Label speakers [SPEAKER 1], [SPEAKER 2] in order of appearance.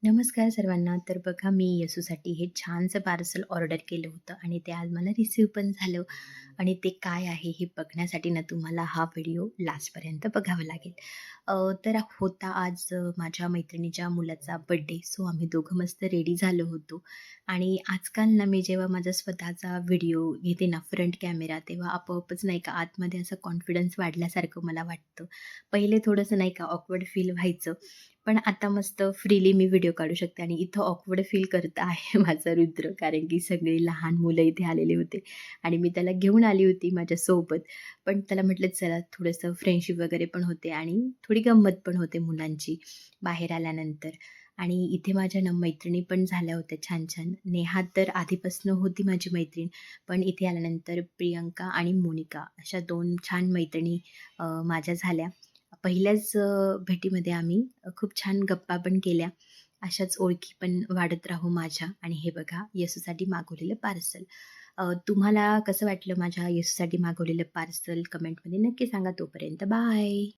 [SPEAKER 1] नमस्कार सर्वांना. तर बघा मी येसूसाठी हे छानसं पार्सल ऑर्डर केलं होतं आणि ते आज मला रिसीव्ह पण झालं आणि ते काय आहे हे बघण्यासाठी ना तुम्हाला हा व्हिडिओ लास्टपर्यंत बघावा लागेल. तर होता आज माझ्या मैत्रिणीच्या मुलाचा बर्थडे. सो आम्ही दोघं मस्त रेडी झालो होतो आणि आजकाल ना मी जेव्हा माझा स्वतःचा व्हिडिओ घेते ना फ्रंट कॅमेरा, तेव्हा आपोआपच नाही का आतमध्ये असं कॉन्फिडन्स वाढल्यासारखं मला वाटतं. पहिले थोडंसं नाही का ऑकवर्ड फील व्हायचं. पण आता मस्त फ्रीली मी व्हिडिओ काढू शकते आणि इथं ऑकवर्ड फील करत आहे माझा रुद्र, कारण की सगळे लहान मुलं इथे आलेले होते आणि मी त्याला घेऊन आली होती माझ्यासोबत. पण त्याला म्हटलं चला थोडंसं फ्रेंडशिप वगैरे पण होते आणि थोडी गंमत पण होते मुलांची बाहेर आल्यानंतर. आणि इथे माझ्या ना मैत्रिणी पण झाल्या होत्या छान-छान. नेहा तर आधीपासून होती माझी मैत्रीण, पण इथे आल्यानंतर प्रियंका आणि मोनिका अशा 2 छान मैत्रिणी माझ्या झाल्या. पहिल्याच भेटीमध्ये आम्ही खूप छान गप्पा पण केल्या. अशाच ओळखी पण वाढत राहू माझ्या. आणि हे बघा येसूसाठी मागवलेलं पार्सल. तुम्हाला कसं वाटलं माझ्या येसूसाठी मागवलेलं पार्सल कमेंटमध्ये नक्की सांगा. तोपर्यंत बाय.